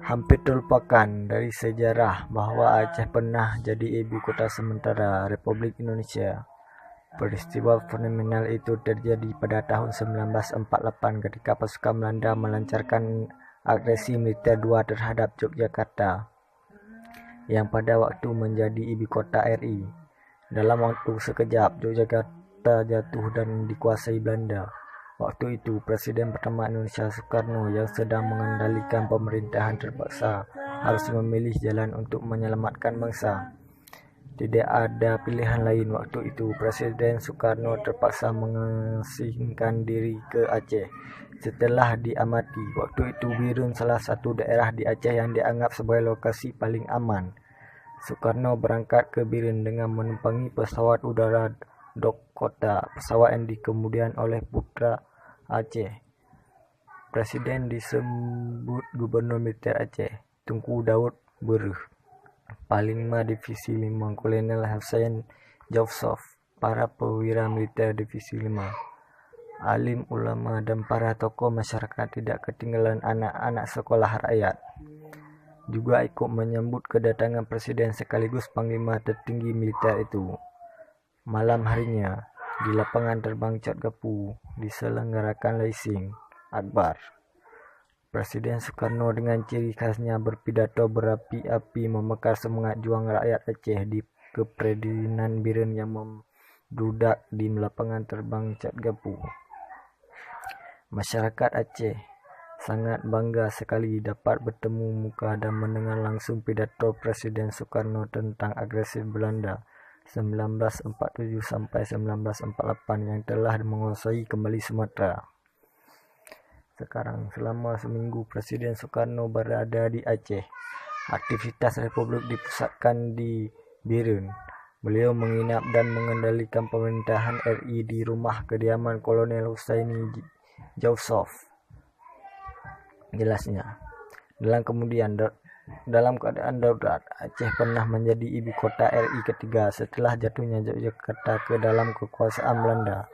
Hampir terlupakan dari sejarah bahwa Aceh pernah jadi ibu kota sementara Republik Indonesia. Peristiwa fenomenal itu terjadi pada tahun 1948 ketika pasukan Belanda melancarkan agresi militer 2 terhadap Yogyakarta, yang pada waktu menjadi ibu kota RI. Dalam waktu sekejap, Yogyakarta jatuh dan dikuasai Belanda. Waktu itu, Presiden pertama Indonesia Soekarno yang sedang mengendalikan pemerintahan terpaksa harus memilih jalan untuk menyelamatkan bangsa. Tidak ada pilihan lain waktu itu. Presiden Soekarno terpaksa mengasingkan diri ke Aceh. Setelah diamati, waktu itu Birun salah satu daerah di Aceh yang dianggap sebagai lokasi paling aman. Soekarno berangkat ke Birun dengan menumpangi pesawat udara Dokota, pesawat yang dikemudikan oleh putra Aceh. Presiden disebut Gubernur Militer Aceh, Tunku Daud Berh. Panglima Divisi 5 Kolonel Hussein Jausof, para perwira militer Divisi 5, alim ulama dan para tokoh masyarakat tidak ketinggalan anak-anak sekolah rakyat juga ikut menyambut kedatangan presiden sekaligus panglima tertinggi militer itu. Malam harinya, di lapangan terbang Cotgapu diselenggarakan Laising Akbar. Presiden Soekarno dengan ciri khasnya berpidato berapi-api membakar semangat juang rakyat Aceh di kepresidenan Birun yang membludak di lapangan terbang Cotgapu. Masyarakat Aceh sangat bangga sekali dapat bertemu muka dan mendengar langsung pidato Presiden Soekarno tentang agresi Belanda 1947 sampai 1948 yang telah menguasai kembali Sumatera. Sekarang, selama seminggu Presiden Soekarno berada di Aceh. Aktivitas Republik dipusatkan di Birun. Beliau menginap dan mengendalikan pemerintahan RI di rumah kediaman Kolonel Hussein Jausof. Jelasnya, dalam keadaan darurat, Aceh pernah menjadi ibu kota RI ketiga setelah jatuhnya Yogyakarta ke dalam kekuasaan Belanda.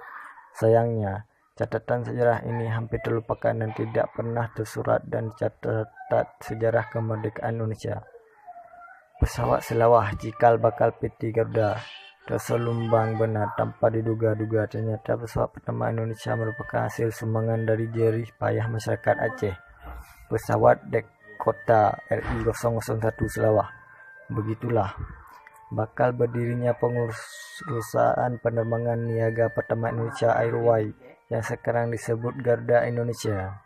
Sayangnya, catatan sejarah ini hampir terlupakan dan tidak pernah tersurat dan catat sejarah kemerdekaan Indonesia. Pesawat selawah cikal bakal PT Garuda terselumbang benar tanpa diduga-duga. Ternyata pesawat pertama Indonesia merupakan hasil sumbangan dari jerih payah masyarakat Aceh. Pesawat Dakota RI-001 Selawah. Begitulah bakal berdirinya perusahaan penerbangan niaga pertama Indonesia Airways yang sekarang disebut Garuda Indonesia.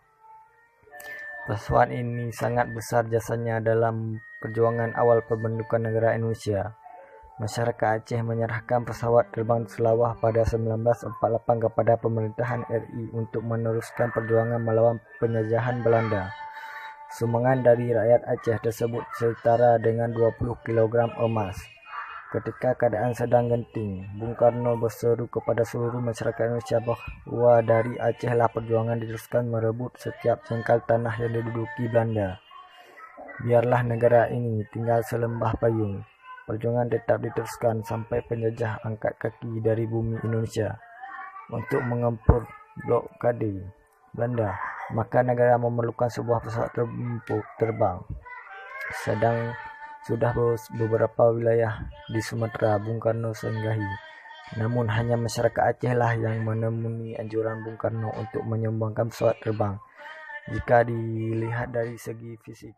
Pesawat ini sangat besar jasanya dalam perjuangan awal pembentukan negara Indonesia. Masyarakat Aceh menyerahkan pesawat terbang Selawah pada 1948 kepada pemerintahan RI untuk meneruskan perjuangan melawan penjajahan Belanda. Sumbangan dari rakyat Aceh tersebut setara dengan 20 kg emas. Ketika keadaan sedang genting, Bung Karno berseru kepada seluruh masyarakat Indonesia bahwa dari Acehlah perjuangan diteruskan merebut setiap jengkal tanah yang diduduki Belanda. Biarlah negara ini tinggal selembah payung. Perjuangan tetap diteruskan sampai penjajah angkat kaki dari bumi Indonesia untuk mengempur blokade Belanda. Maka negara memerlukan sebuah pesawat tempur terbang. Sudah beberapa wilayah di Sumatera Bung Karno singgahi. Namun hanya masyarakat Aceh lah yang menemui anjuran Bung Karno untuk menyumbangkan pesawat terbang. Jika dilihat dari segi fisik,